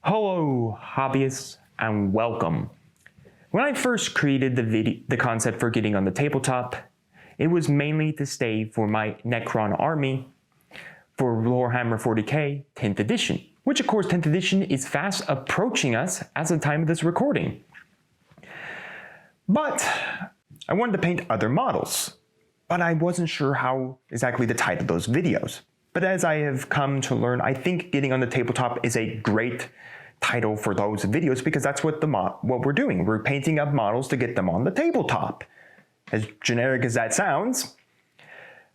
Hello hobbyists and welcome. When I first created the concept for getting on the tabletop, it was mainly to stay for my Necron Army for Warhammer 40k 10th edition, which of course 10th edition is fast approaching us as the time of this recording. But I wanted to paint other models, but I wasn't sure how exactly to title those videos. But as I have come to learn, I think getting on the tabletop is a great title for those videos because that's what we're doing. We're painting up models to get them on the tabletop. As generic as that sounds.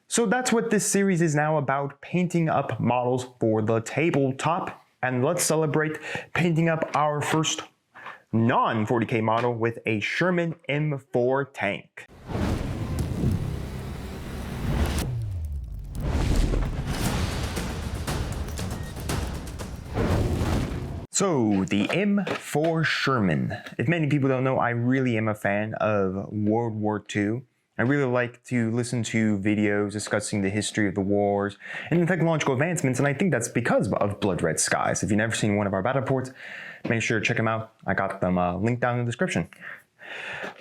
So that's what this series is now about, painting up models for the tabletop. And let's celebrate painting up our first non-40k model with a Sherman M4 tank. So, the M4 Sherman. If many people don't know, I really am a fan of World War II. I really like to listen to videos discussing the history of the wars and the technological advancements, and I think that's because of Blood Red Skies. If you've never seen one of our battle reports, make sure to check them out. I got them linked down in the description.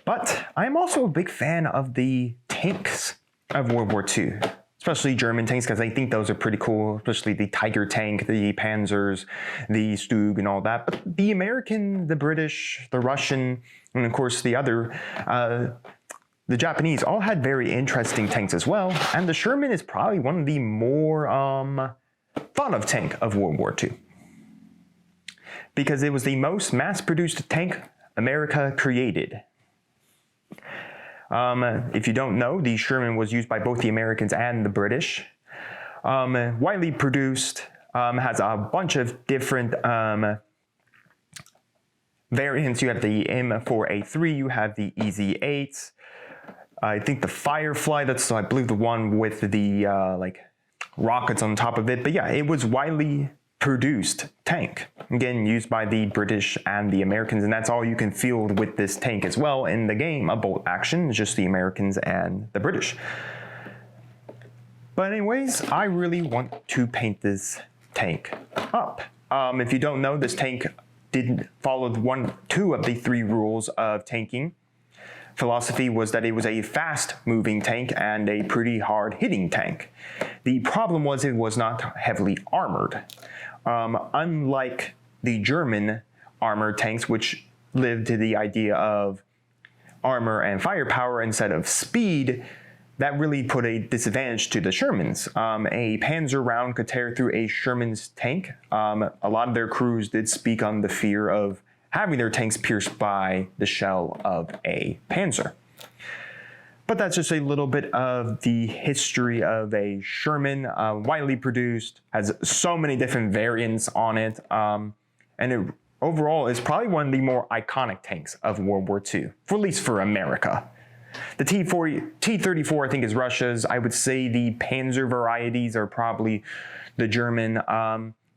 But I'm also a big fan of the tanks of World War II. Especially German tanks, because I think those are pretty cool, especially the Tiger tank, the Panzers, the Stug, and all that. But the American, the British, the Russian, and of course the other, the Japanese, all had very interesting tanks as well. And the Sherman is probably one of the more thought of tank of World War II. Because it was the most mass-produced tank America created. If you don't know, the Sherman was used by both the Americans and the British. Widely produced, has a bunch of different variants. You have the M4A3, you have the EZ8s. I think the Firefly, that's I believe the one with the like rockets on top of it. But yeah, it was widely produced tank, again used by the British and the Americans, and that's all you can field with this tank as well in the game. A bolt action is just the Americans and the British. But anyways, I really want to paint this tank up. If you don't know, this tank didn't follow two of the three rules of tanking. Philosophy was that it was a fast-moving tank and a pretty hard-hitting tank. The problem was it was not heavily armored. Unlike the German armored tanks, which lived to the idea of armor and firepower instead of speed, that really put a disadvantage to the Shermans. A Panzer round could tear through a Sherman's tank. A lot of their crews did speak on the fear of having their tanks pierced by the shell of a Panzer. But that's just a little bit of the history of a Sherman, widely produced, has so many different variants on it, and it overall is probably one of the more iconic tanks of World War II, at least for America. The T-34 I think is Russia's. I would say the Panzer varieties are probably the German.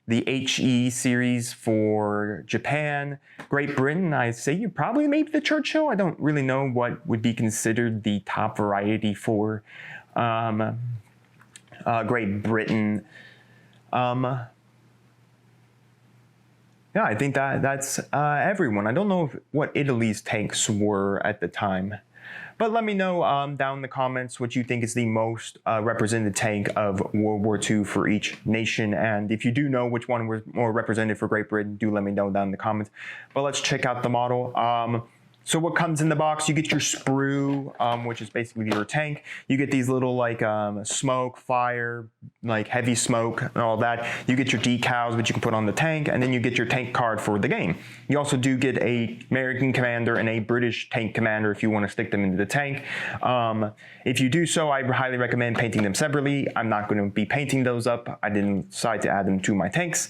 The HE series for Japan. Great Britain, I'd say you probably maybe the Churchill. I don't really know what would be considered the top variety for Great Britain. Yeah, I think that's everyone. I don't know what Italy's tanks were at the time. But let me know down in the comments what you think is the most represented tank of World War II for each nation. And if you do know which one was more represented for Great Britain, do let me know down in the comments. But let's check out the model. So what comes in the box, you get your sprue, which is basically your tank. You get these little like smoke, fire, like heavy smoke and all that. You get your decals, which you can put on the tank, and then you get your tank card for the game. You also do get a American commander and a British tank commander if you want to stick them into the tank. If you do so, I highly recommend painting them separately. I'm not going to be painting those up. I didn't decide to add them to my tanks.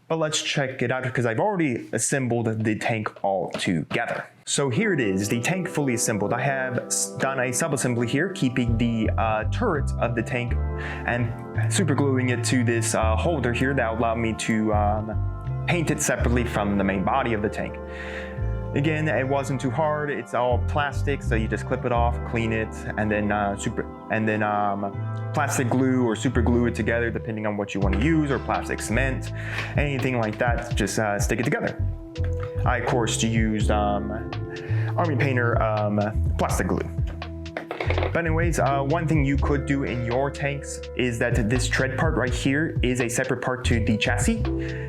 But let's check it out because I've already assembled the tank all together. So here it is, the tank fully assembled. I have done a sub-assembly here, keeping the turret of the tank and super gluing it to this holder here that allowed me to paint it separately from the main body of the tank. Again, it wasn't too hard. It's all plastic, so you just clip it off, clean it, and then and then plastic glue or super glue it together depending on what you want to use, or plastic cement, anything like that, just stick it together. I of course used Army Painter plastic glue. But anyways, one thing you could do in your tanks is that this tread part right here is a separate part to the chassis.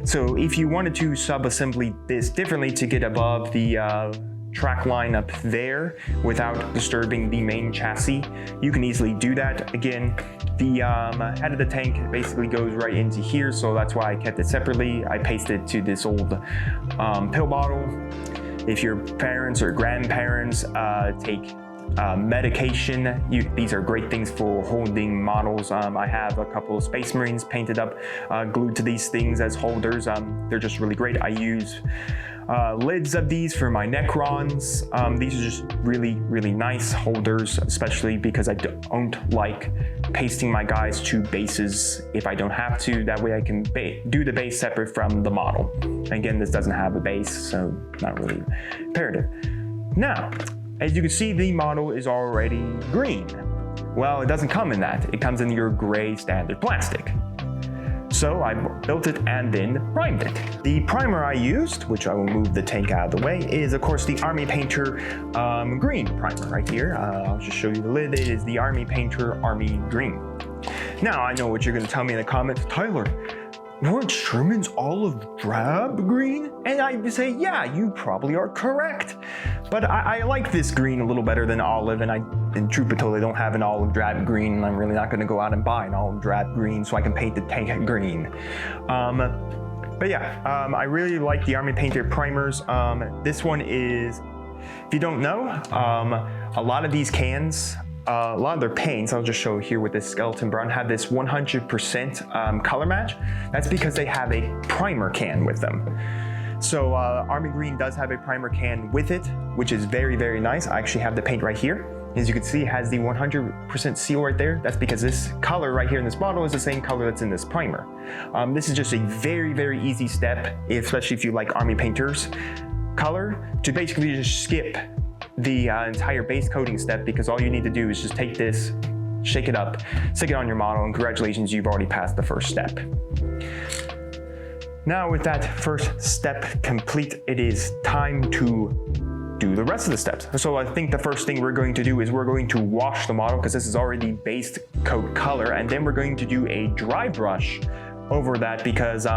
So if you wanted to sub-assembly this differently to get above the track line up there without disturbing the main chassis, you can easily do that. Again, the head of the tank basically goes right into here, so that's why I kept it separately. I pasted it to this old pill bottle. If your parents or grandparents take medication, these are great things for holding models. I have a couple of Space Marines painted up, glued to these things as holders. They're just really great. I use lids of these for my Necrons. These are just really, really nice holders, especially because I don't like pasting my guys to bases if I don't have to. That way I can do the base separate from the model. Again, this doesn't have a base, so not really imperative. Now, as you can see, the model is already green. Well, it doesn't come in that. It comes in your gray standard plastic. So I built it and then primed it. The primer I used, which I will move the tank out of the way, is of course the Army Painter green primer right here. I'll just show you the lid. It is the Army Painter Army Green. Now I know what you're gonna tell me in the comments, Tyler, weren't Sherman's olive drab green? And I say, yeah, you probably are correct. But I like this green a little better than olive, and truth be told, I don't have an olive drab green, and I'm really not gonna go out and buy an olive drab green so I can paint the tank green. But yeah, I really like the Army Painter primers. This one is, if you don't know, a lot of these cans, a lot of their paints, I'll just show here with this skeleton brown, have this 100% color match. That's because they have a primer can with them. So Army Green does have a primer can with it, which is very, very nice. I actually have the paint right here. As you can see, it has the 100% seal right there. That's because this color right here in this bottle is the same color that's in this primer. This is just a very, very easy step, especially if you like Army Painter's color, to basically just skip the entire base coating step, because all you need to do is just take this, shake it up, stick it on your model, and congratulations, you've already passed the first step. Now with that first step complete, it is time to do the rest of the steps. So I think the first thing we're going to do is we're going to wash the model, because this is already base coat color, and then we're going to do a dry brush over that, because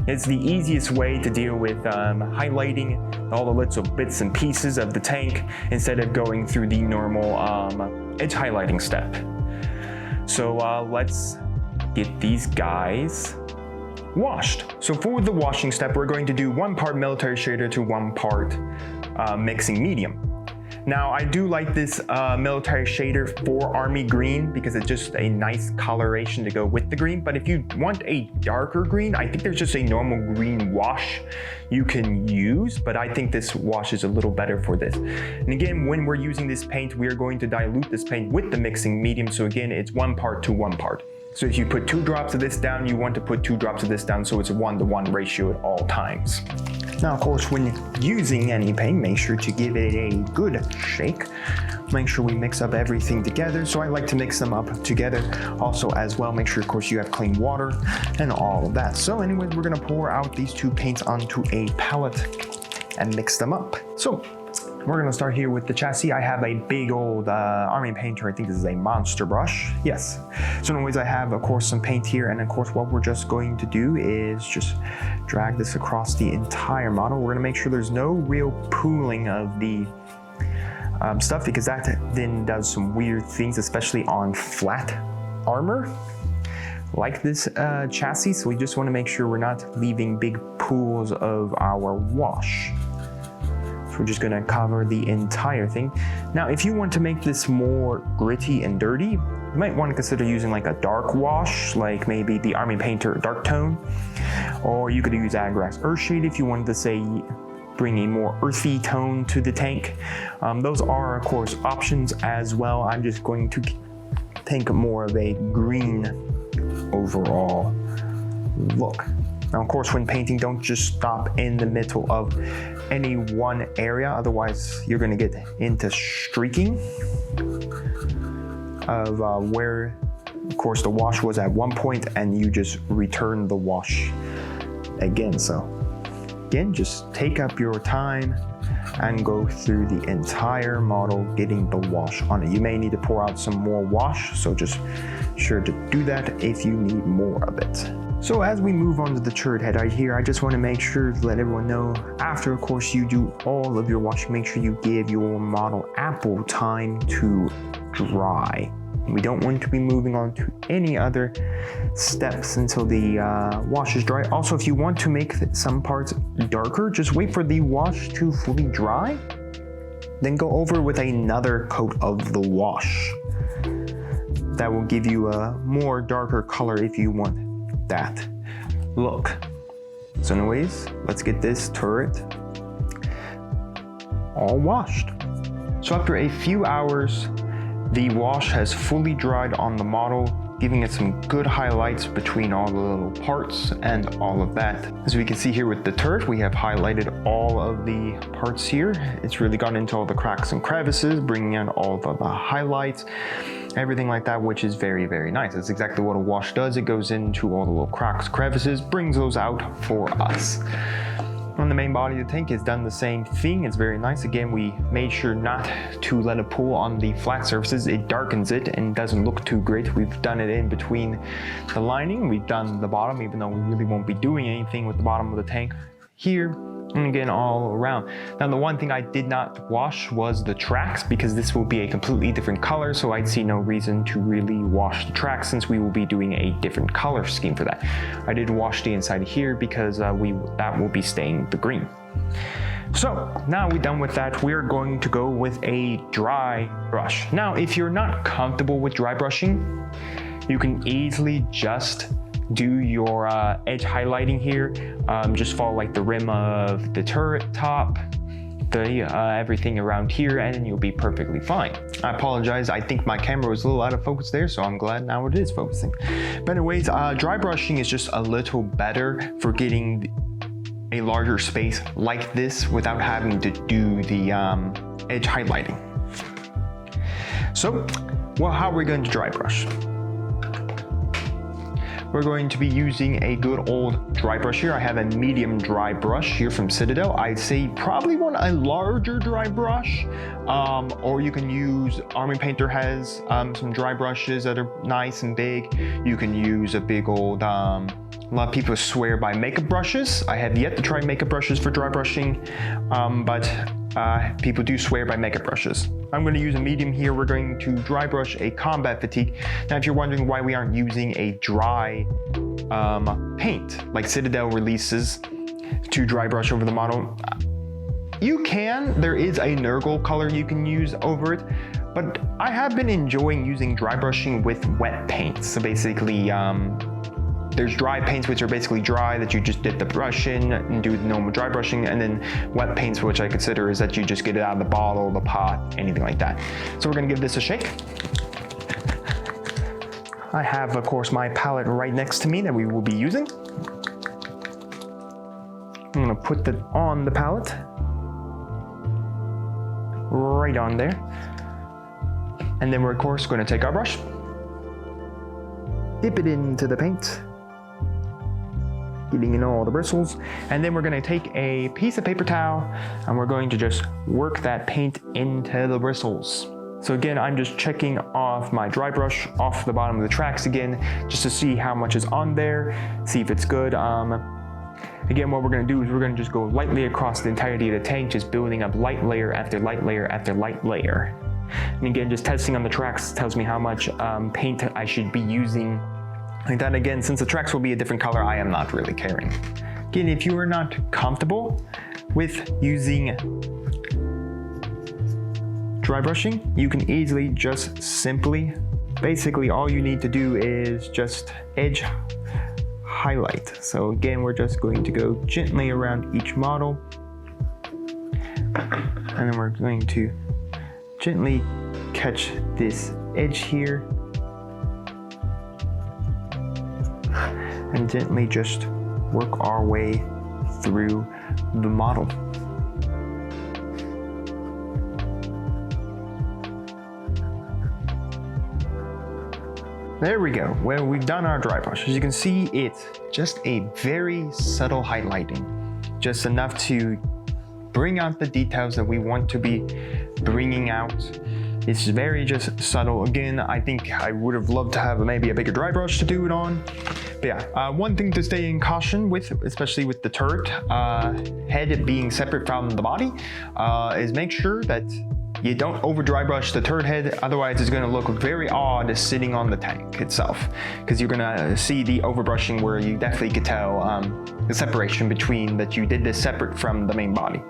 it's the easiest way to deal with highlighting all the little bits and pieces of the tank instead of going through the normal edge highlighting step. So let's get these guys washed. So for the washing step, we're going to do 1 part military shader to 1 part mixing medium. Now I do like this military shader for Army Green because it's just a nice coloration to go with the green. But if you want a darker green, I think there's just a normal green wash you can use, but I think this wash is a little better for this. And again, when we're using this paint, we are going to dilute this paint with the mixing medium. So again, it's 1 part to 1 part. So if you put 2 drops of this down, you want to put 2 drops of this down, so it's a 1-to-1 ratio at all times. Now, of course, when using any paint, make sure to give it a good shake. Make sure we mix up everything together. So I like to mix them up together. Also, as well, make sure, of course, you have clean water and all of that. So anyways, we're gonna pour out these 2 paints onto a palette and mix them up. So we're gonna start here with the chassis. I have a big old Army Painter. I think this is a monster brush. Yes. So anyways, I have, of course, some paint here. And of course, what we're just going to do is just drag this across the entire model. We're gonna make sure there's no real pooling of the stuff, because that then does some weird things, especially on flat armor like this chassis. So we just wanna make sure we're not leaving big pools of our wash. We're just gonna cover the entire thing. Now, if you want to make this more gritty and dirty, you might want to consider using like a dark wash, like maybe the Army Painter Dark Tone, or you could use Agrax Earthshade if you wanted to say bring a more earthy tone to the tank. Those are, of course, options as well. I'm just going to take more of a green overall look. Now, of course, when painting, don't just stop in the middle of any one area, otherwise you're gonna get into streaking. of where, of course, the wash was at one point, and you just return the wash again. So again, just take up your time and go through the entire model getting the wash on it. You may need to pour out some more wash, so just sure to do that if you need more of it. So as we move on to the turret head right here, I just want to make sure to let everyone know, after of course you do all of your washing, make sure you give your model ample time to dry. We don't want to be moving on to any other steps until the wash is dry. Also, if you want to make some parts darker, just wait for the wash to fully dry, then go over with another coat of the wash. That will give you a more darker color if you want that look. So anyways, let's get this turret all washed. So after a few hours, the wash has fully dried on the model, giving it some good highlights between all the little parts and all of that. As we can see here with the turret, we have highlighted all of the parts here. It's really gone into all the cracks and crevices, bringing in all of the highlights, everything like that, which is very, very nice. That's exactly what a wash does. It goes into all the little cracks, crevices, brings those out for us. On the main body of the tank is done the same thing. It's very nice. Again, we made sure not to let it pool on the flat surfaces. It darkens it and doesn't look too great. We've done it in between the lining. We've done the bottom, even though we really won't be doing anything with the bottom of the tank here. And again, all around. Now, the one thing I did not wash was the tracks, because this will be a completely different color, so I'd see no reason to really wash the tracks since we will be doing a different color scheme for that. I did wash the inside here because that will be staying the green. So now we're done with that, we're going to go with a dry brush. Now, if you're not comfortable with dry brushing, you can easily just do your edge highlighting here. Just follow like the rim of the turret top, everything around here, and then you'll be perfectly fine. I apologize, I think my camera was a little out of focus there, so I'm glad now it is focusing. But anyways, dry brushing is just a little better for getting a larger space like this without having to do the edge highlighting. So, well, how are we going to dry brush? We're going to be using a good old dry brush here. I have a medium dry brush here from Citadel. I'd say probably want a larger dry brush, or you can use, Army Painter has some dry brushes that are nice and big. You can use a big old, a lot of people swear by makeup brushes. I have yet to try makeup brushes for dry brushing, but people do swear by makeup brushes. I'm going to use a medium here. We're going to dry brush a combat fatigue. Now, if you're wondering why we aren't using a dry paint like Citadel releases to dry brush over the model, you can. There is a Nurgle color you can use over it, but I have been enjoying using dry brushing with wet paints. So basically, there's dry paints, which are basically dry, that you just dip the brush in and do the normal dry brushing, and then wet paints, which I consider is that you just get it out of the bottle, the pot, anything like that. So we're gonna give this a shake. I have, of course, my palette right next to me that we will be using. I'm gonna put that on the palette. Right on there. And then we're, of course, gonna take our brush, dip it into the paint, getting in all the bristles, and then we're going to take a piece of paper towel and we're going to just work that paint into the bristles. So again, I'm just checking off my dry brush off the bottom of the tracks again, just to see how much is on there, see if it's good. Again, what we're going to do is we're going to just go lightly across the entirety of the tank, just building up light layer after light layer after light layer. And again, just testing on the tracks tells me how much paint I should be using. Like that. Again, since the tracks will be a different color, I am not really caring. Again, if you are not comfortable with using dry brushing, you can easily just simply, basically all you need to do is just edge highlight. So again, we're just going to go gently around each model, and then we're going to gently catch this edge here, and gently just work our way through the model. There we go. Well, we've done our dry brush. As you can see, it's just a very subtle highlighting. Just enough to bring out the details that we want to be bringing out. It's very just subtle. Again, I think I would have loved to have maybe a bigger dry brush to do it on. But yeah, one thing to stay in caution with, especially with the turret head being separate from the body, is make sure that you don't over dry brush the turret head, otherwise it's going to look very odd sitting on the tank itself, because you're going to see the overbrushing where you definitely could tell the separation between that you did this separate from the main body.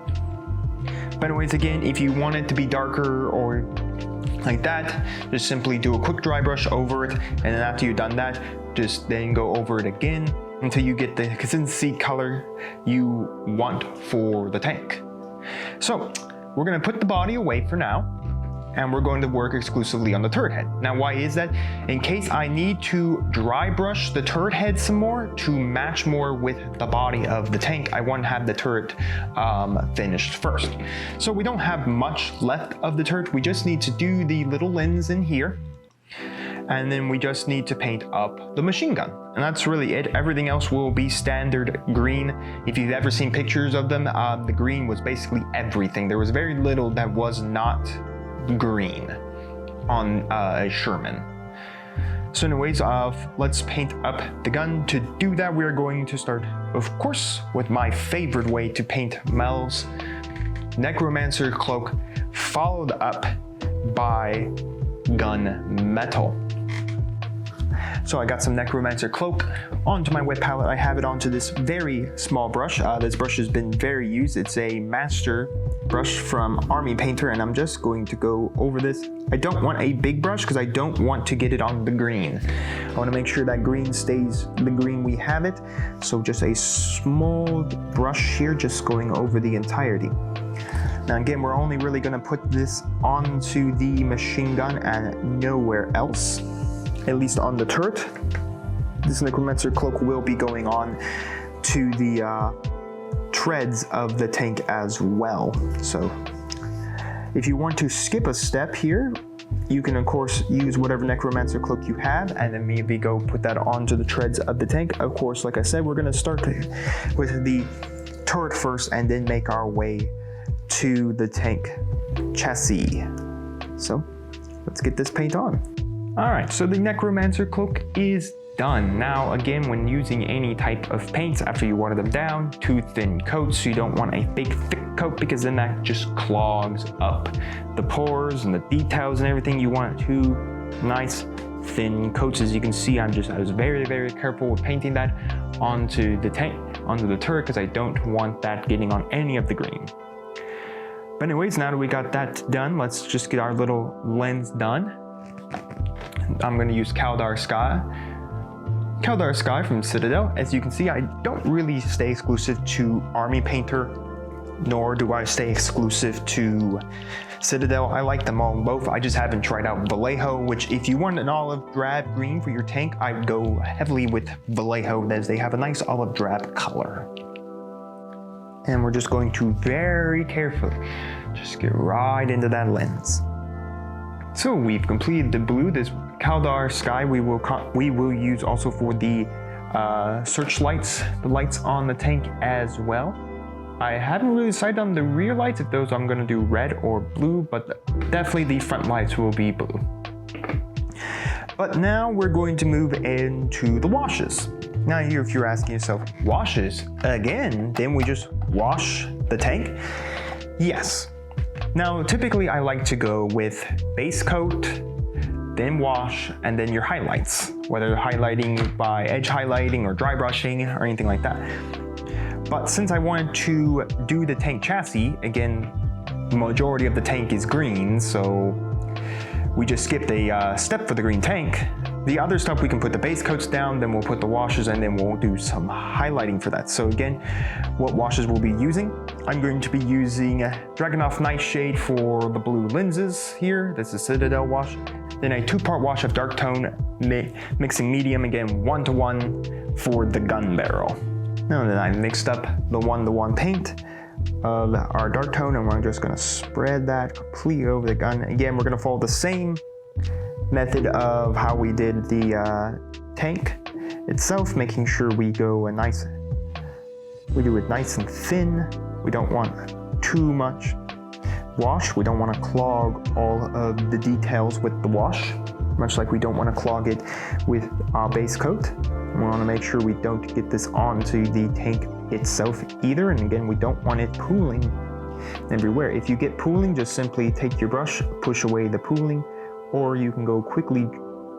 But anyways, again, if you want it to be darker or like that, just simply do a quick dry brush over it, and then after you've done that, just then go over it again until you get the consistency color you want for the tank. So we're going to put the body away for now, and we're going to work exclusively on the turret head. Now, why is that? In case I need to dry brush the turret head some more to match more with the body of the tank, I want to have the turret finished first. So we don't have much left of the turret. We just need to do the little lens in here, and then we just need to paint up the machine gun. And that's really it. Everything else will be standard green. If you've ever seen pictures of them, the green was basically everything. There was very little that was not green on a Sherman. So anyways, let's paint up the gun. To do that, we're going to start, of course, with my favorite way to paint Mel's Necromancer cloak, followed up by gun metal. So I got some Necromancer cloak onto my wet palette. I have it onto this very small brush. This brush has been very used. It's a master brush from Army Painter, and I'm just going to go over this. I don't want a big brush because I don't want to get it on the green. I want to make sure that green stays the green we have it. So just a small brush here, just going over the entirety. Now again, we're only really going to put this onto the machine gun and nowhere else. At least on the turret. This Necromancer cloak will be going on to the treads of the tank as well. So if you want to skip a step here, you can of course use whatever Necromancer cloak you have and then maybe go put that onto the treads of the tank. Of course, like I said, we're going to start with the turret first and then make our way to the tank chassis. So let's get this paint on. Alright, so the Necromancer cloak is done. Now again, when using any type of paints, after you water them down, too thin coats, so you don't want a big thick coat because then that just clogs up the pores and the details and everything. You want two nice thin coats. As you can see, I was very, very careful with painting that onto the tank, onto the turret, because I don't want that getting on any of the green. But anyways, now that we got that done, let's just get our little lens done. I'm going to use Kaldar Sky from Citadel. As you can see, I don't really stay exclusive to Army Painter, nor do I stay exclusive to Citadel. I like them all both. I just haven't tried out Vallejo, which if you want an olive drab green for your tank, I'd go heavily with Vallejo, as they have a nice olive drab color. And we're just going to very carefully just get right into that lens. So we've completed the blue. This Kaldar Sky we will use also for the searchlights, the lights on the tank as well. I haven't really decided on the rear lights, if those I'm going to do red or blue, but definitely the front lights will be blue. But now we're going to move into the washes. Now here, if you're asking yourself, washes again, then we just wash the tank? Yes. Now, typically I like to go with base coat, then wash, and then your highlights, whether highlighting by edge highlighting or dry brushing or anything like that. But since I wanted to do the tank chassis, again, the majority of the tank is green, so we just skipped a step for the green tank. The other stuff, we can put the base coats down, then we'll put the washes, and then we'll do some highlighting for that. So again, what washes we'll be using? I'm going to be using Dragunov Nightshade for the blue lenses here. This is Citadel wash. Then a 2-part wash of Dark Tone, mixing medium, again 1-to-1 for the gun barrel. Now then I mixed up the 1-to-1 paint of our Dark Tone, and we're just going to spread that completely over the gun. Again, we're going to follow the same method of how we did the tank itself, making sure we do it nice and thin. We don't want too much wash. We don't want to clog all of the details with the wash, much like we don't want to clog it with our base coat. We want to make sure we don't get this onto the tank itself either. And again, we don't want it pooling everywhere. If you get pooling, just simply take your brush, push away the pooling, or you can go quickly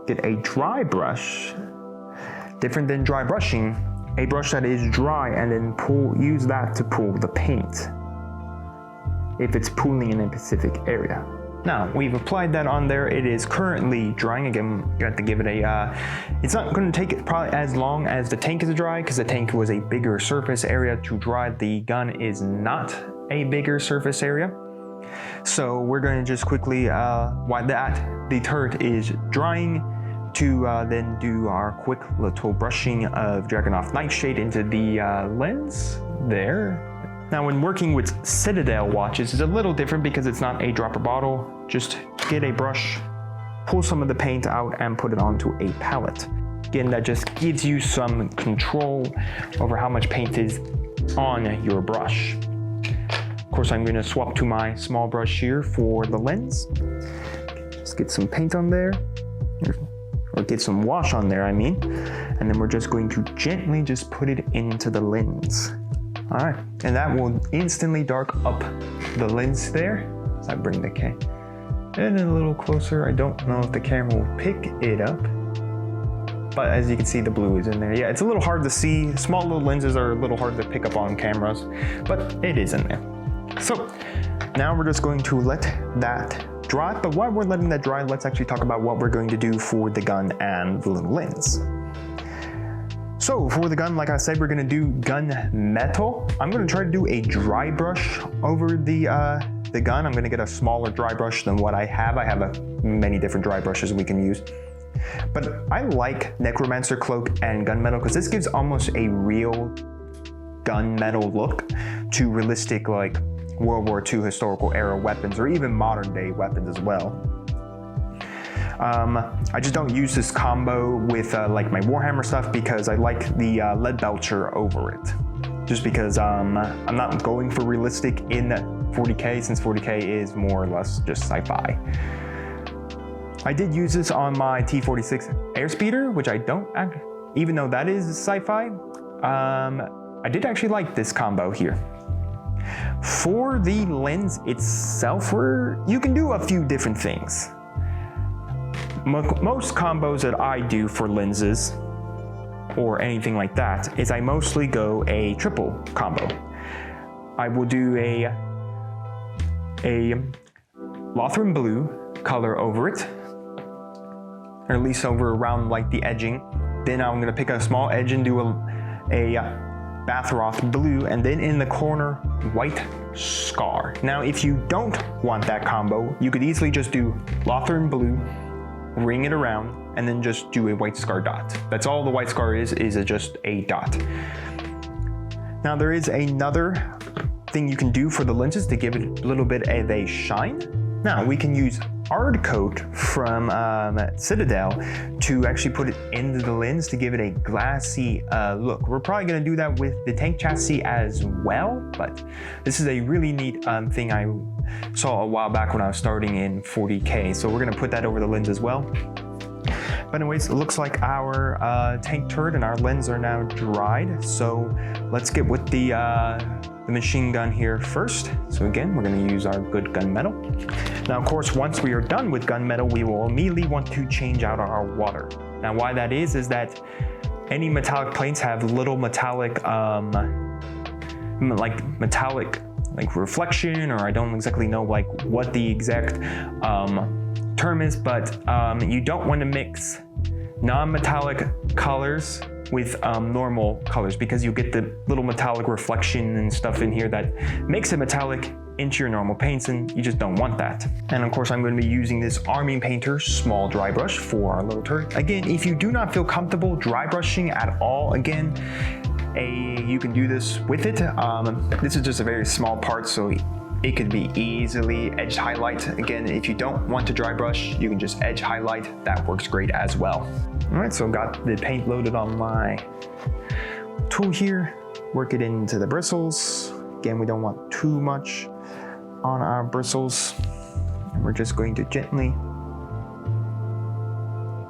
get a dry brush. Different than dry brushing, a brush that is dry, and then use that to pull the paint if it's pooling in a specific area. Now, we've applied that on there. It is currently drying. Again, you have to give it a, it's not going to take it probably as long as the tank is dry, because the tank was a bigger surface area to dry. The gun is not a bigger surface area. So we're going to just quickly, while the turret is drying, to then do our quick little brushing of Dragunov Nightshade into the lens there. Now, when working with Citadel watches, it's a little different because it's not a dropper bottle. Just get a brush, pull some of the paint out, and put it onto a palette. Again, that just gives you some control over how much paint is on your brush. Of course, I'm going to swap to my small brush here for the lens. Just get some paint on there, or get some wash on there, I mean. And then we're just going to gently just put it into the lens. All right, and that will instantly dark up the lens there. So I bring the and a little closer. I don't know if the camera will pick it up, but as you can see, the blue is in there. Yeah, it's a little hard to see. Small little lenses are a little hard to pick up on cameras, but it is in there. So now we're just going to let that dry, but while we're letting that dry, let's actually talk about what we're going to do for the gun and the little lens. So for the gun, like I said, we're gonna do gun metal. I'm gonna try to do a dry brush over the gun. I'm gonna get a smaller dry brush than what I have. I have many different dry brushes we can use. But I like Necromancer Cloak and gunmetal because this gives almost a real gunmetal look to realistic, like World War II historical era weapons, or even modern day weapons as well. I just don't use this combo with like my Warhammer stuff because I like the lead belcher over it. Just because I'm not going for realistic in 40K, since 40K is more or less just sci-fi. I did use this on my T-46 airspeeder, which I don't, even though that is sci-fi, I did actually like this combo here. For the lens itself, you can do a few different things. Most combos that I do for lenses or anything like that is I mostly go a triple combo. I will do a Lothran blue color over it, or at least over around like the edging. Then I'm gonna pick a small edge and do a Bathroth blue, and then in the corner, white scar. Now, if you don't want that combo, you could easily just do Lothran blue, ring it around, and then just do a white scar dot. That's all the white scar is just a dot. Now, there is another thing you can do for the lenses to give it a little bit of a shine. Now, we can use Ard Coat from Citadel to actually put it into the lens to give it a glassy look. We're probably gonna do that with the tank chassis as well, but this is a really neat thing I saw a while back when I was starting in 40K. So we're gonna put that over the lens as well. But anyways, it looks like our tank turret and our lens are now dried. So let's get with the machine gun here first. So again, we're gonna use our good gunmetal. Now, of course, once we are done with gunmetal, we will immediately want to change out our water. Now, why that is that any metallic plates have little metallic, like reflection, or I don't exactly know like what the exact term is, but you don't want to mix non-metallic colors with normal colors, because you get the little metallic reflection and stuff in here that makes it metallic into your normal paints, and you just don't want that. And of course, I'm going to be using this Army Painter small dry brush for our little turret. Again, if you do not feel comfortable dry brushing at all, again, you can do this with it. This is just a very small part, so it could be easily edge highlight. Again, if you don't want to dry brush, you can just edge highlight. That works great as well. All right, so got the paint loaded on my tool here. Work it into the bristles. Again, we don't want too much on our bristles. And we're just going to gently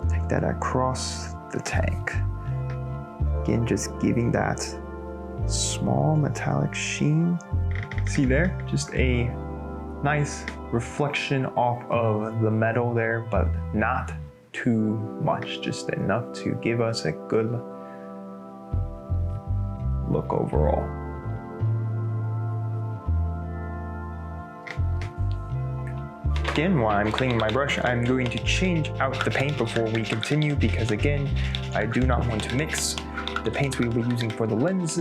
take that across the tank. Again, just giving that small metallic sheen. See there? Just a nice reflection off of the metal there, but not too much, just enough to give us a good look overall. Again, while I'm cleaning my brush, I'm going to change out the paint before we continue, because again, I do not want to mix the paints we will be using for the lens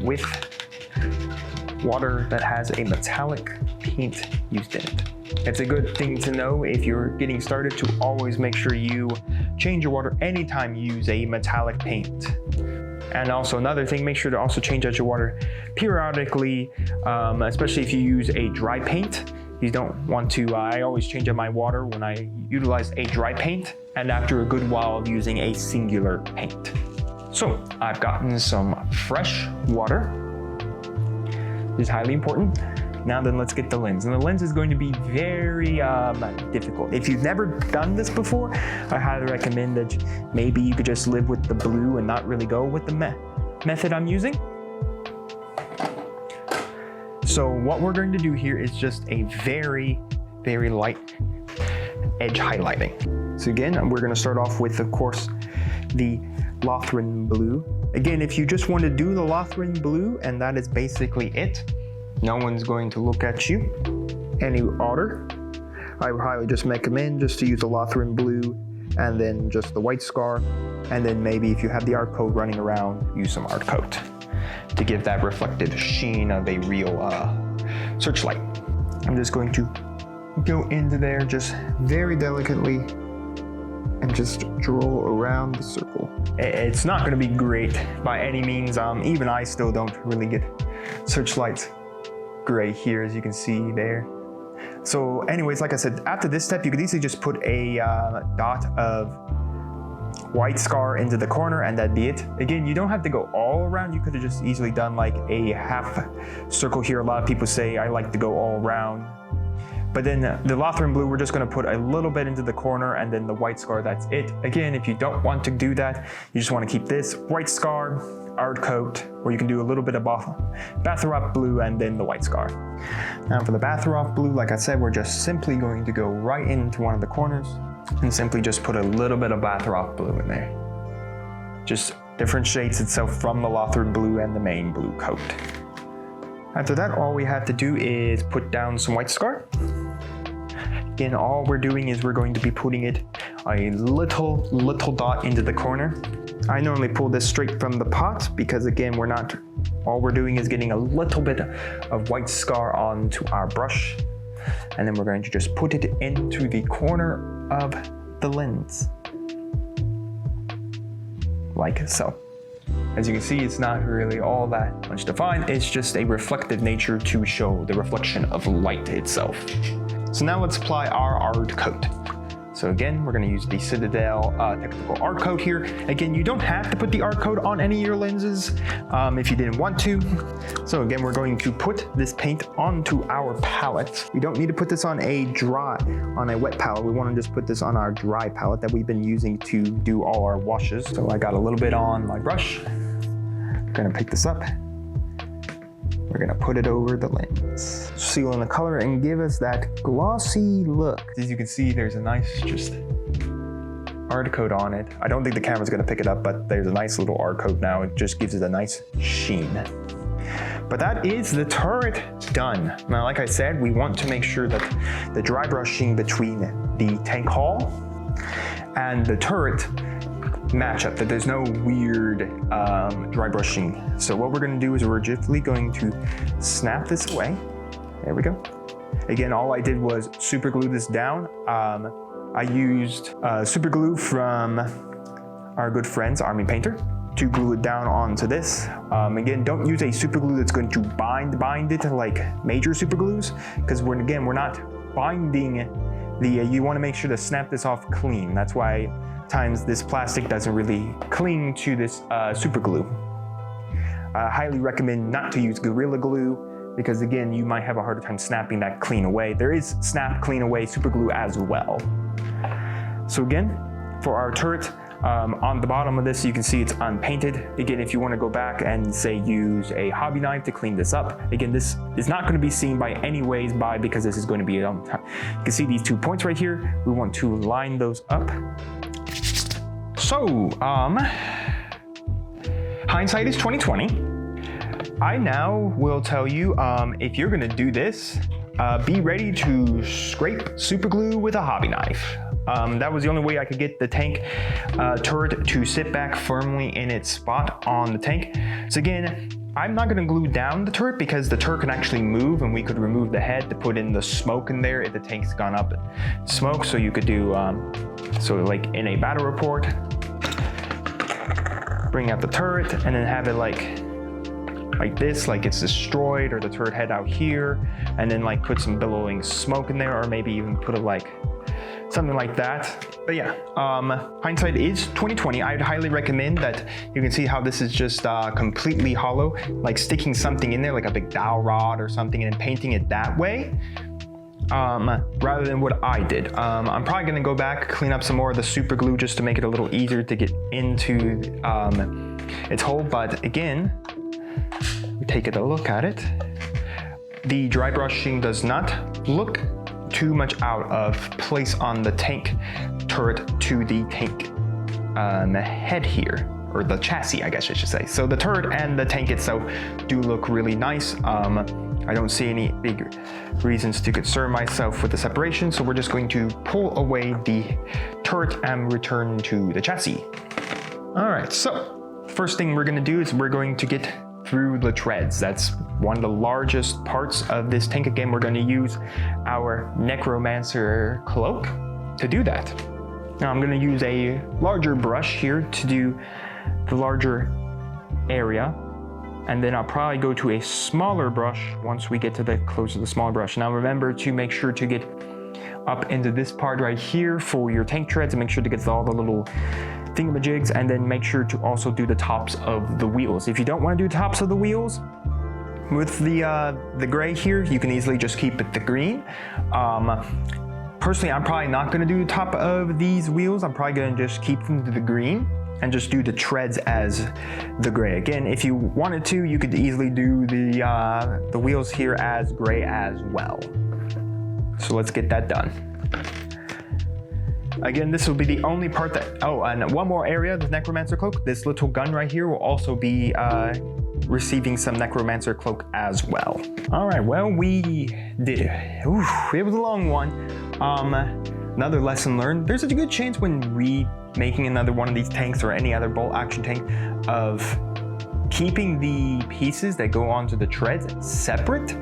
with water that has a metallic paint used in it. It's a good thing to know if you're getting started to always make sure you change your water anytime you use a metallic paint. And also another thing, make sure to also change out your water periodically, especially if you use a dry paint. You don't want to, I always change out my water when I utilize a dry paint and after a good while of using a singular paint. So I've gotten some fresh water. This is highly important. Now then, let's get the lens. And the lens is going to be very difficult. If you've never done this before, I highly recommend that maybe you could just live with the blue and not really go with the method I'm using. So what we're going to do here is just a very, very light edge highlighting. So again, we're going to start off with, of course, the Lothran blue. Again, if you just want to do the Lothran blue and that is basically it, no one's going to look at you any odder. I would highly just recommend just to use the Lothran blue and then just the white scar, and then maybe if you have the art coat running around, use some art coat to give that reflective sheen of a real searchlight. I'm just going to go into there just very delicately and just draw around the circle. It's not going to be great by any means. Even I still don't really get searchlight gray here, as you can see there. So anyways, like I said, after this step, you could easily just put a dot of white scar into the corner and that'd be it. Again, you don't have to go all around. You could have just easily done like a half circle here. A lot of people say I like to go all around. But then the Lothran blue, we're just going to put a little bit into the corner, and then the white scar, that's it. Again, if you don't want to do that, you just want to keep this white scar, art coat, or you can do a little bit of Bathrop blue and then the white scar. Now for the Bathrop blue, like I said, we're just simply going to go right into one of the corners and simply just put a little bit of Bathrop blue in there. Just differentiates itself from the Lothran blue and the main blue coat. After that, all we have to do is put down some white scar. Again, all we're doing is we're going to be putting it a little dot into the corner. I normally pull this straight from the pot because again, all we're doing is getting a little bit of white scar onto our brush. And then we're going to just put it into the corner of the lens. Like so. As you can see, it's not really all that much defined. It's just a reflective nature to show the reflection of light itself. So now let's apply our art coat. So again, we're going to use the Citadel technical art coat here. Again, you don't have to put the art coat on any of your lenses if you didn't want to. So again, we're going to put this paint onto our palette. We don't need to put this on a wet palette. We want to just put this on our dry palette that we've been using to do all our washes. So I got a little bit on my brush. I'm going to pick this up. We're going to put it over the lens. Seal in the color and give us that glossy look. As you can see, there's a nice just art coat on it. I don't think the camera's going to pick it up, but there's a nice little art coat now. It just gives it a nice sheen. But that is the turret done. Now, like I said, we want to make sure that the dry brushing between the tank hull and the turret match up, that there's no weird dry brushing. So what we're going to do is we're gently going to snap this away. There we go. Again, all I did was super glue this down. I used super glue from our good friends, Army Painter. to glue it down onto this. Again, don't use a super glue that's going to bind it like major super glues, because we're not binding you want to make sure to snap this off clean. That's why times this plastic doesn't really cling to this super glue. I highly recommend not to use Gorilla Glue, because again, you might have a harder time snapping that clean away. There is snap clean away super glue as well. So again, for our turret, on the bottom of this, you can see it's unpainted. Again, if you want to go back and say use a hobby knife to clean this up, again, this is not going to be seen by any ways because this is going to be on time. You can see these 2 points right here. We want to line those up. So, hindsight is 2020. I now will tell you, if you're going to do this, be ready to scrape super glue with a hobby knife. That was the only way I could get the tank turret to sit back firmly in its spot on the tank. So again, I'm not going to glue down the turret because the turret can actually move, and we could remove the head to put in the smoke in there if the tank's gone up in smoke. So you could do, so like in a battle report, bring out the turret and then have it like this, like it's destroyed, or the turret head out here, and then like put some billowing smoke in there, or maybe even put it like something like that. But yeah, hindsight is 2020. I'd highly recommend that. You can see how this is just completely hollow, like sticking something in there like a big dowel rod or something and painting it that way, rather than what I did. I'm probably gonna go back, clean up some more of the super glue just to make it a little easier to get into its hole. But again, we take a look at it. The dry brushing does not look too much out of place on the tank turret to the tank head here, or the chassis, I guess I should say. So the turret and the tank itself do look really nice. I don't see any big reasons to concern myself with the separation, so we're just going to pull away the turret and return to the chassis. All right, so first thing we're gonna do is we're going to get through the treads. That's one of the largest parts of this tank. Again, we're going to use our Necromancer cloak to do that. Now I'm going to use a larger brush here to do the larger area, and then I'll probably go to a smaller brush once we get to the close to the smaller brush. Now remember to make sure to get up into this part right here for your tank treads, and make sure to get all the little thingamajigs, and then make sure to also do the tops of the wheels. If you don't want to do tops of the wheels with the gray here, you can easily just keep it the green. Personally, I'm probably not going to do the top of these wheels. I'm probably going to just keep them to the green and just do the treads as the gray. Again, if you wanted to, you could easily do the wheels here as gray as well. So let's get that done. Again, this will be the only part that, oh, and one more area, the Necromancer cloak. This little gun right here will also be receiving some Necromancer cloak as well. All right, well, we did it. Ooh, it was a long one. Another lesson learned, there's a good chance when remaking another one of these tanks or any other bolt action tank of keeping the pieces that go onto the treads separate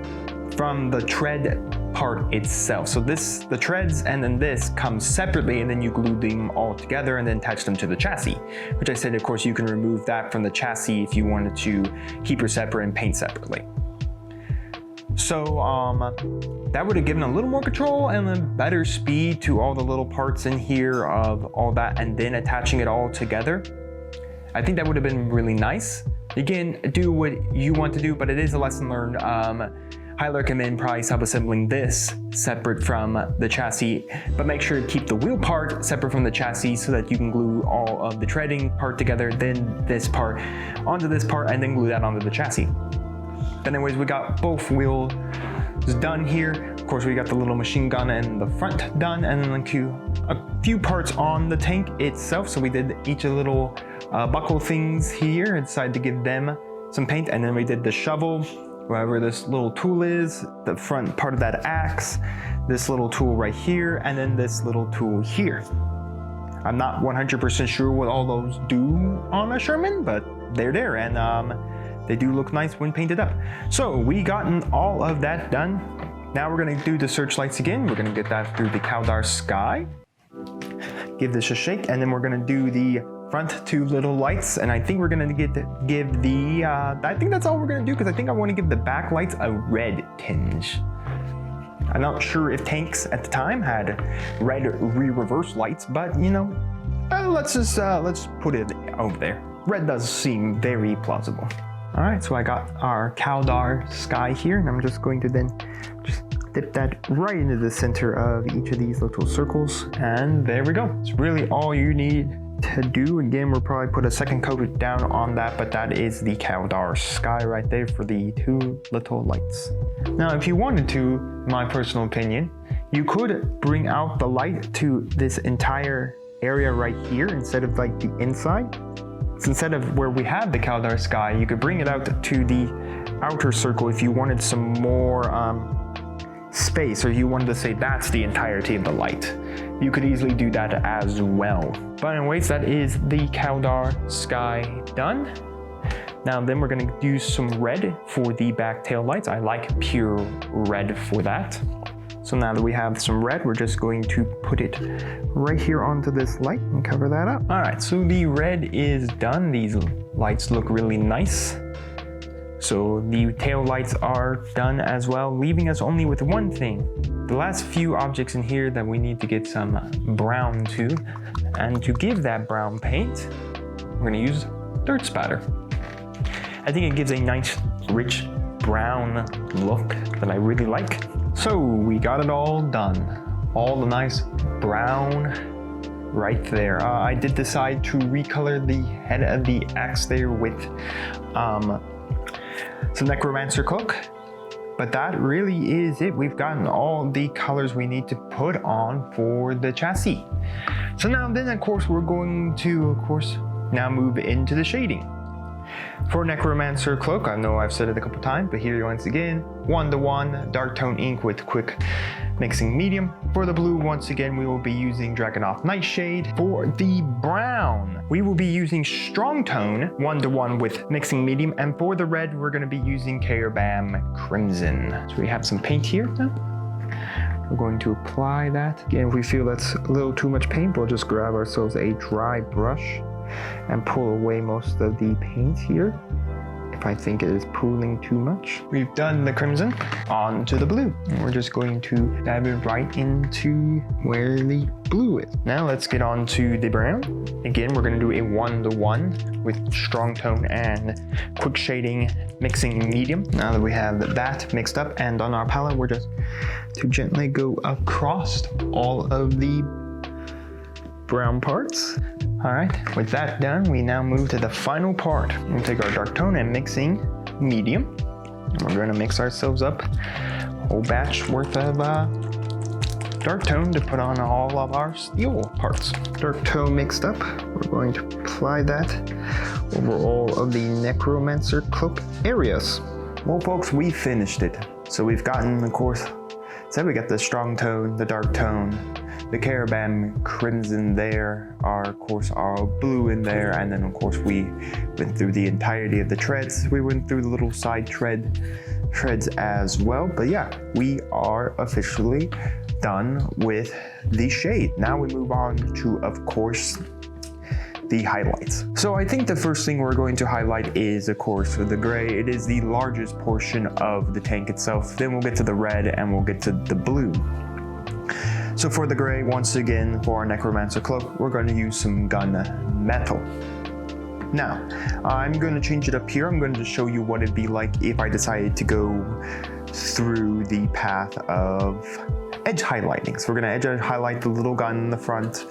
from the tread part itself. So the treads and then this come separately, and then you glue them all together and then attach them to the chassis, which I said, of course, you can remove that from the chassis if you wanted to keep it separate and paint separately. So that would have given a little more control and a better speed to all the little parts in here of all that, and then attaching it all together. I think that would have been really nice. Again, do what you want to do, but it is a lesson learned. Highly recommend probably sub-assembling this separate from the chassis, but make sure to keep the wheel part separate from the chassis so that you can glue all of the treading part together, then this part onto this part, and then glue that onto the chassis. Anyways, we got both wheels done here. Of course, we got the little machine gun and the front done, and then a few parts on the tank itself. So we did each a little buckle things here and decided to give them some paint, and then we did the shovel, wherever this little tool is, the front part of that axe, this little tool right here, and then this little tool here. I'm not 100% sure what all those do on a Sherman, but they're there, and they do look nice when painted up. So we gotten all of that done. Now we're gonna do the searchlights again. We're gonna get that through the Kaldar sky. Give this a shake, and then we're gonna do the front two little lights, and I think we're gonna give the, I think that's all we're gonna do, because I think I wanna give the back lights a red tinge. I'm not sure if tanks at the time had red reverse lights, but you know, let's put it over there. Red does seem very plausible. All right, so I got our Kaldar sky here, and I'm just going to then just dip that right into the center of each of these little circles, and there we go. It's really all you need to do. Again, we'll probably put a second coat down on that, but that is the Kaldar sky right there for the two little lights. Now, if you wanted to, my personal opinion, you could bring out the light to this entire area right here instead of like the inside. So instead of where we have the Kaldar sky, you could bring it out to the outer circle if you wanted some more space, or you wanted to say that's the entirety of the light. You could easily do that as well. But anyways, that is the Kaldar sky done. Now then we're gonna use some red for the back tail lights. I like pure red for that. So now that we have some red, we're just going to put it right here onto this light and cover that up. All right, so the red is done. These lights look really nice. So the tail lights are done as well, leaving us only with one thing. The last few objects in here that we need to get some brown to, and to give that brown paint, we're gonna use dirt spatter. I think it gives a nice, rich brown look that I really like. So we got it all done. All the nice brown right there. I did decide to recolor the head of the axe there with some Necromancer cloak, but that really is it. We've gotten all the colors we need to put on for the chassis. So now then, of course, we're going to, of course, now move into the shading. For Necromancer cloak, I know I've said it a couple times, but here once again, 1:1 dark tone ink with quick mixing medium. For the blue, once again, we will be using Dragonhof Nightshade. For the brown, we will be using strong tone 1:1 with mixing medium, and for the red, we're going to be using Carebam Crimson. So we have some paint here now. We're going to apply that. Again, if we feel that's a little too much paint, we'll just grab ourselves a dry brush and pull away most of the paint here if I think it is pooling too much. We've done the crimson, on to the blue. And we're just going to dab it right into where the blue is. Now let's get on to the brown. Again, we're gonna do a 1:1 with strong tone and quick shading mixing medium. Now that we have that mixed up and on our palette, we're just to gently go across all of the brown parts. All right, with that done, we now move to the final part. We'll take our dark tone and mixing medium. And we're gonna mix ourselves up a whole batch worth of dark tone to put on all of our steel parts. Dark tone mixed up, we're going to apply that over all of the Necromancer cloak areas. Well folks, we finished it. So we've gotten, of course, so we got the strong tone, the dark tone, the Carebam Crimson there, of course our blue in there, and then of course we went through the entirety of the treads. We went through the little side treads as well. But yeah, we are officially done with the shade. Now we move on to, of course, the highlights. So I think the first thing we're going to highlight is, of course, the gray. It is the largest portion of the tank itself. Then we'll get to the red and we'll get to the blue. So for the gray, once again, for our Necromancer cloak, we're going to use some gun metal. Now, I'm going to change it up here. I'm going to show you what it'd be like if I decided to go through the path of edge highlighting. So we're going to edge highlight the little gun in the front,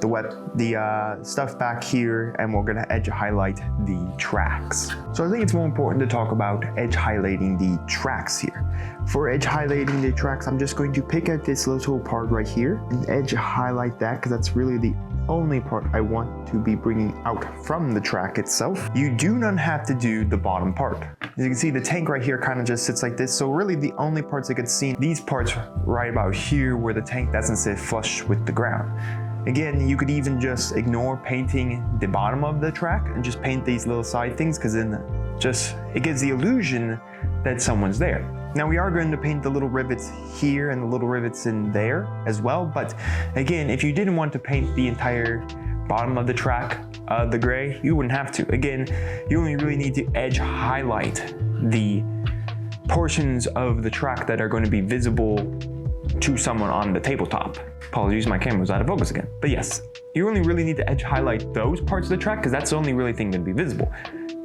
the stuff back here, and we're going to edge highlight the tracks. So I think it's more important to talk about edge highlighting the tracks here. For edge highlighting the tracks, I'm just going to pick out this little part right here and edge highlight that, because that's really the only part I want to be bringing out from the track itself. You do not have to do the bottom part. As you can see, the tank right here kind of just sits like this. So really the only parts I could see, these parts right about here where the tank doesn't sit flush with the ground. Again, you could even just ignore painting the bottom of the track and just paint these little side things, because then it gives the illusion that someone's there. Now we are going to paint the little rivets here and the little rivets in there as well, but again, if you didn't want to paint the entire bottom of the track, the gray, you wouldn't have to. Again, you only really need to edge highlight the portions of the track that are going to be visible to someone on the tabletop. Apologies, my camera was out of focus again. But yes, you only really need to edge highlight those parts of the track because that's the only really thing going to be visible.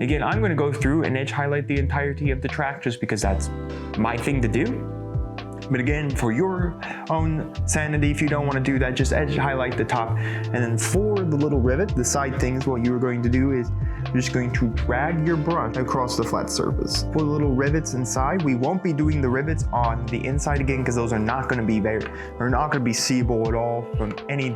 Again, I'm going to go through and edge highlight the entirety of the track just because that's my thing to do. But again, for your own sanity, if you don't want to do that, just edge highlight the top. And then for the little rivet, the side things, what you're going to do is you're just going to drag your brush across the flat surface. For the little rivets inside, we won't be doing the rivets on the inside again because those are not going to be they're not going to be seeable at all from any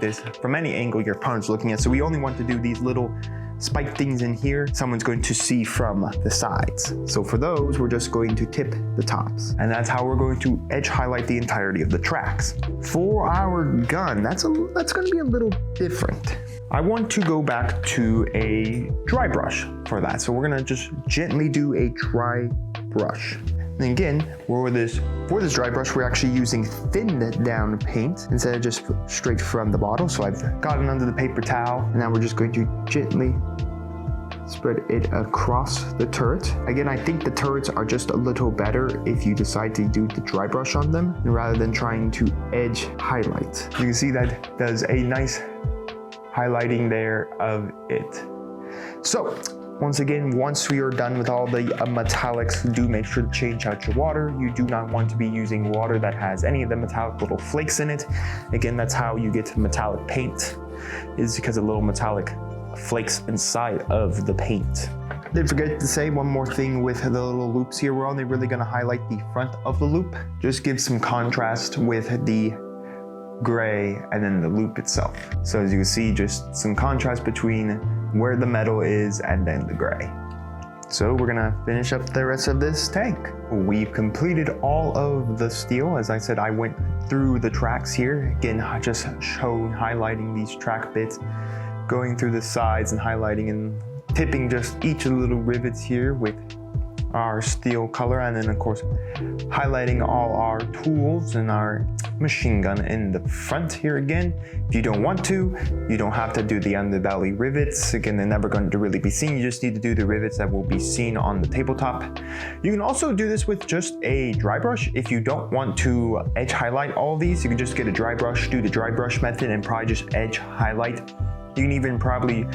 angle your opponent's looking at. So we only want to do these little spike things in here someone's going to see from the sides. So for those, we're just going to tip the tops. And that's how we're going to edge highlight the entirety of the tracks. For our gun, that's going to be a little different. I want to go back to a dry brush for that. So we're going to just gently do a dry brush. And again, for this dry brush, we're actually using thinned down paint instead of just straight from the bottle. So I've got it under the paper towel, and now we're just going to gently spread it across the turret. Again, I think the turrets are just a little better if you decide to do the dry brush on them rather than trying to edge highlight. You can see that does a nice highlighting there of it. So once again, once we are done with all the metallics, do make sure to change out your water. You do not want to be using water that has any of the metallic little flakes in it. Again, that's how you get metallic paint, is because of little metallic flakes inside of the paint. Did forget to say one more thing with the little loops here. We're only really going to highlight the front of the loop. Just give some contrast with the gray and then the loop itself. So as you can see, just some contrast between where the metal is and then the gray. So we're gonna finish up the rest of this tank. We've completed all of the steel. As I said, I went through the tracks here. Again, just highlighting these track bits, going through the sides and highlighting and tipping just each of the little rivets here with our steel color, and then of course highlighting all our tools and our machine gun in the front here again. If you don't want to, you don't have to do the underbelly rivets. Again, they're never going to really be seen. You just need to do the rivets that will be seen on the tabletop. You can also do this with just a dry brush. If you don't want to edge highlight all of these, you can just get a dry brush, do the dry brush method, and probably just edge highlight. You can even probably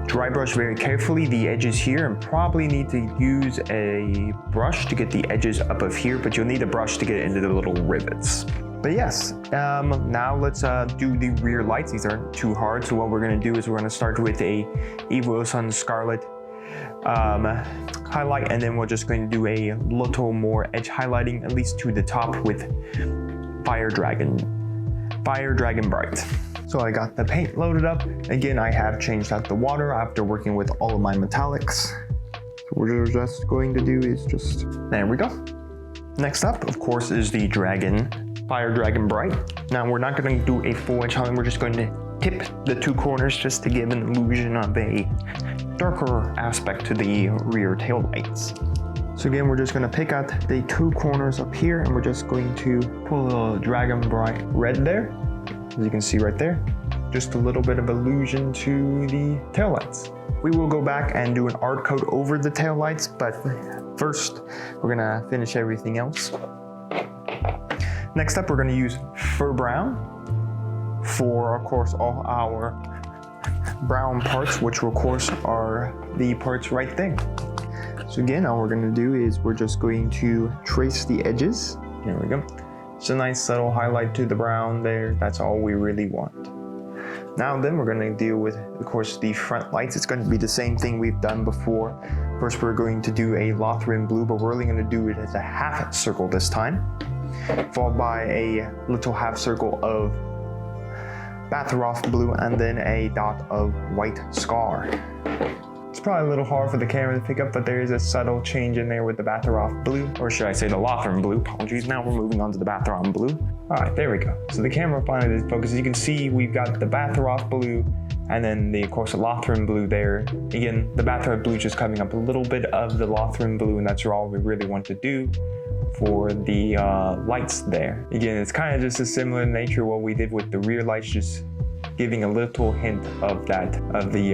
dry brush very carefully the edges here, and probably need to use a brush to get the edges up of here, but you'll need a brush to get into the little rivets. But yes, now let's do the rear lights. These aren't too hard, so what we're going to do is we're going to start with a Evil Sun Scarlet highlight, and then we're just going to do a little more edge highlighting, at least to the top, with Fire Dragon Bright. So I got the paint loaded up. Again, I have changed out the water after working with all of my metallics. So what we're just going to do is just, there we go. Next up, of course, is the Fire Dragon Bright. Now we're not going to do a full edge highlight, we're just going to tip the two corners just to give an illusion of a darker aspect to the rear tail lights. So again, we're just going to pick out the two corners up here, and we're just going to put a little Dragon Bright red there. As you can see right there, just a little bit of illusion to the taillights. We will go back and do an art coat over the taillights, but first we're gonna finish everything else. Next up, we're gonna use Fur Brown for, of course, all our brown parts, which of course are the parts right there. So again, all we're gonna do is we're just going to trace the edges. There we go. It's a nice subtle highlight to the brown there. That's all we really want. Now then, we're going to deal with, of course, the front lights. It's going to be the same thing we've done before. First, we're going to do a Lothran blue, but we're only going to do it as a half circle this time, followed by a little half circle of Bathroth blue, and then a dot of white scar. It's probably a little hard for the camera to pick up, but there is a subtle change in there with the Bathroth blue, or should I say the Lothran blue. Apologies. Now we're moving on to the Bathroth blue. All right, there we go. So the camera finally focuses. You can see we've got the Bathroth blue, and then of course, the Lothran blue there. Again, the Bathroth blue just coming up a little bit of the Lothran blue, and that's all we really want to do for the lights there. Again, it's kind of just a similar nature what we did with the rear lights, just giving a little hint of that, of the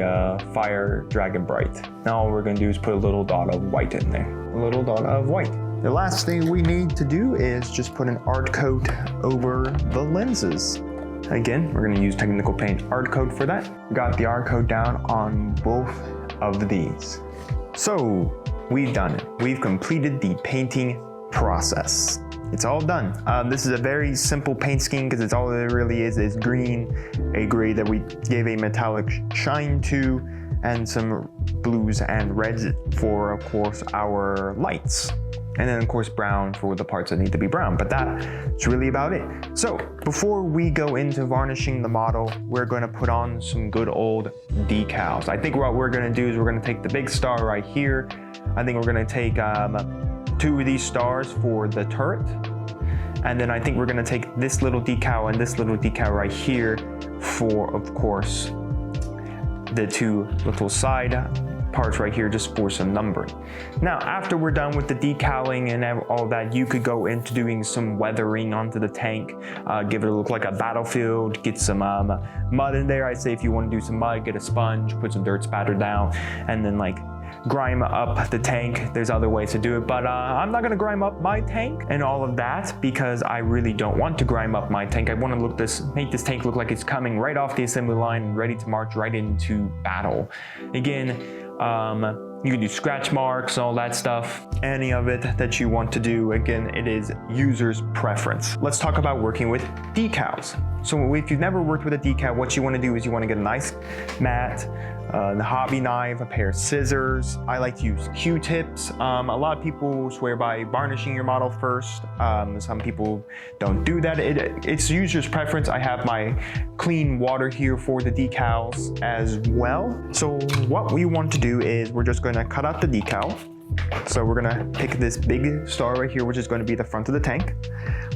Fire Dragon Bright. Now all we're gonna do is put a little dot of white in there. A little dot of white. The last thing we need to do is just put an art coat over the lenses. Again, we're gonna use Technical Paint art coat for that. Got the art coat down on both of these. So we've done it. We've completed the painting process. It's all done. This is a very simple paint scheme because it's all it really is green, a gray that we gave a metallic shine to, and some blues and reds for, of course, our lights. And then, of course, brown for the parts that need to be brown. But that's really about it. So before we go into varnishing the model, we're going to put on some good old decals. I think what we're going to do is we're going to take the big star right here. I think we're going to take 2 of these stars for the turret. And then I think we're going to take this little decal and this little decal right here for, of course, the 2 little side parts right here just for some numbering. Now, after we're done with the decaling and all that, you could go into doing some weathering onto the tank, give it a look like a battlefield, get some mud in there. I'd say if you want to do some mud, get a sponge, put some dirt spatter down, and then like grime up the tank. There's other ways to do it, but I'm not gonna grime up my tank and all of that because I really don't want to grime up my tank. I want to make this tank look like it's coming right off the assembly line, ready to march right into battle. Again, you can do scratch marks, all that stuff, any of it that you want to do. Again, it is user's preference. Let's talk about working with decals. So if you've never worked with a decal, what you want to do is you want to get a nice mat, the hobby knife, a pair of scissors. I like to use Q-tips. A lot of people swear by varnishing your model first. Some people don't do that. It's user's preference. I have my clean water here for the decals as well. So what we want to do is we're just going to cut out the decal. So we're going to pick this big star right here, which is going to be the front of the tank.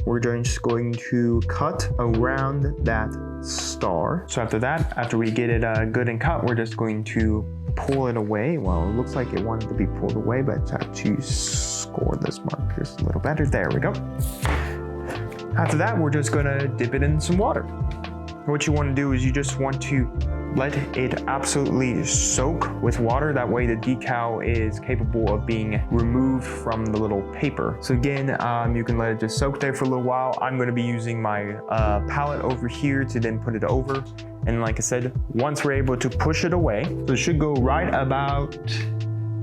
We're just going to cut around that star. So after that, after we get it good and cut, we're just going to pull it away. Well, it looks like it wanted to be pulled away, but I have to score this mark just a little better. There we go. After that, we're just going to dip it in some water. What you want to do is you just want to let it absolutely soak with water. That way the decal is capable of being removed from the little paper. So again, you can let it just soak there for a little while. I'm going to be using my palette over here to then put it over. And like I said, once we're able to push it away, so it should go right about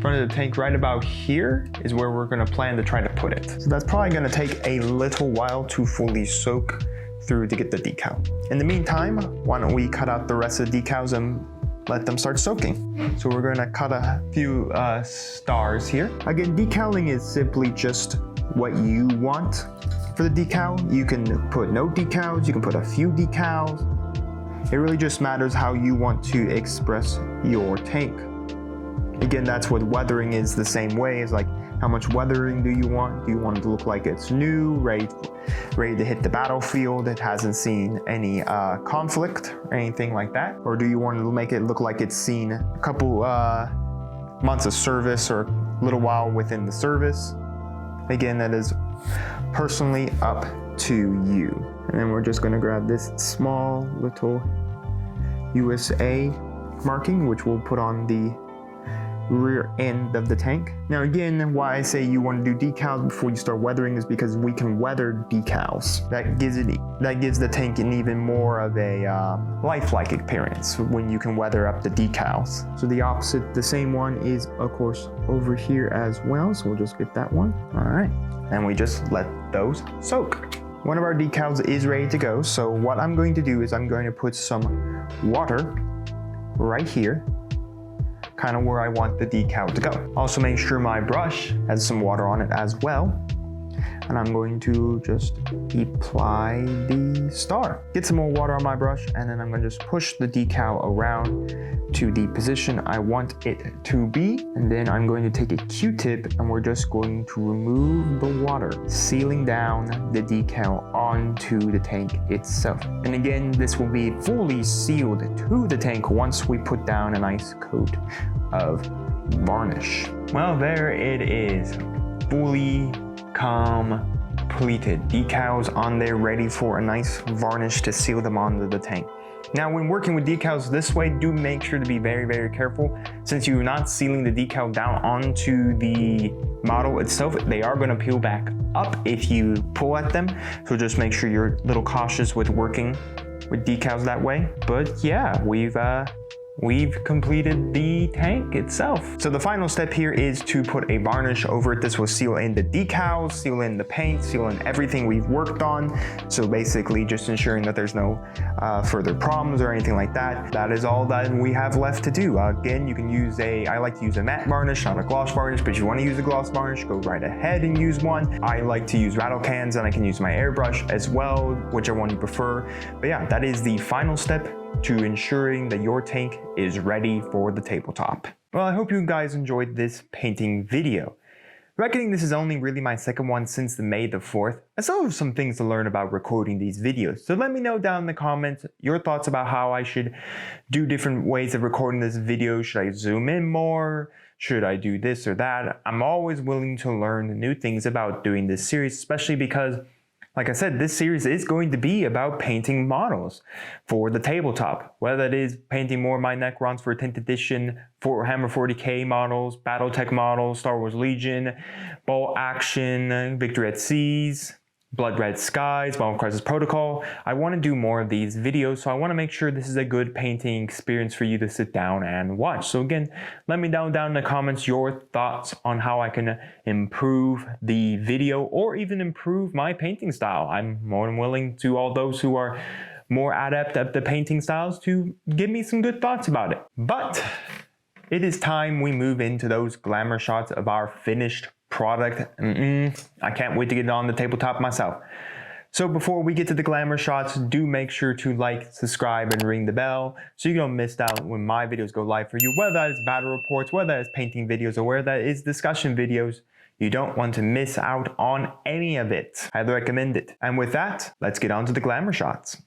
front of the tank, right about here is where we're going to plan to try to put it. So that's probably going to take a little while to fully soak through to get the decal. In the meantime, why don't we cut out the rest of the decals and let them start soaking. So we're going to cut a few stars here. Again, decaling is simply just what you want for the decal. You can put no decals, you can put a few decals. It really just matters how you want to express your tank. Again, that's what weathering is the same way. It's like, how much weathering do you want? Do you want it to look like it's new, ready to hit the battlefield? It hasn't seen any conflict or anything like that? Or do you want to make it look like it's seen a couple months of service or a little while within the service? Again, that is personally up to you. And then we're just going to grab this small little USA marking, which we'll put on the rear end of the tank. Now again, why I say you want to do decals before you start weathering is because we can weather decals. That gives the tank an even more of a lifelike appearance when you can weather up the decals. So the opposite, the same one is of course over here as well. So we'll just get that one. All right, and we just let those soak. One of our decals is ready to go. So what I'm going to do is I'm going to put some water right here, kind of where I want the decal to go. Also make sure my brush has some water on it as well. And I'm going to just apply the star. Get some more water on my brush, and then I'm going to just push the decal around to the position I want it to be. And then I'm going to take a Q-tip and we're just going to remove the water, sealing down the decal onto the tank itself. And again, this will be fully sealed to the tank once we put down a nice coat of varnish. Well, there it is, fully completed. Decals on there ready for a nice varnish to seal them onto the tank. Now, when working with decals this way, do make sure to be very, very careful. Since you're not sealing the decal down onto the model itself, they are going to peel back up if you pull at them. So just make sure you're a little cautious with working with decals that way. But yeah, we've completed the tank itself. So the final step here is to put a varnish over it. This will seal in the decals, seal in the paint, seal in everything we've worked on. So basically just ensuring that there's no further problems or anything like that. That is all that we have left to do. Again, you can use I like to use a matte varnish, not a gloss varnish, but if you want to use a gloss varnish, go right ahead and use one. I like to use rattle cans, and I can use my airbrush as well, whichever one you prefer. But yeah, that is the final step to ensuring that your tank is ready for the tabletop. Well, I hope you guys enjoyed this painting video. Reckoning this is only really my second one since the May the 4th, I still have some things to learn about recording these videos. So let me know down in the comments your thoughts about how I should do different ways of recording this video. Should I zoom in more? Should I do this or that? I'm always willing to learn new things about doing this series, especially because, like I said, this series is going to be about painting models for the tabletop. Whether it is painting more of my Necrons for 10th edition, for Hammer 40k models, Battletech models, Star Wars Legion, Bolt Action, Victory at Seas, Blood Red Skies, Bomb Crisis Protocol. I want to do more of these videos, so I want to make sure this is a good painting experience for you to sit down and watch. So again, let me know down in the comments your thoughts on how I can improve the video or even improve my painting style. I'm more than willing to all those who are more adept at the painting styles to give me some good thoughts about it. But it is time we move into those glamour shots of our finished product. I can't wait to get it on the tabletop myself. So before we get to the glamour shots, do make sure to like, subscribe, and ring the bell so you don't miss out when my videos go live for you, whether that is battle reports, whether that is painting videos, or whether that is discussion videos. You don't want to miss out on any of it. I'd recommend it. And with that, let's get on to the glamour shots.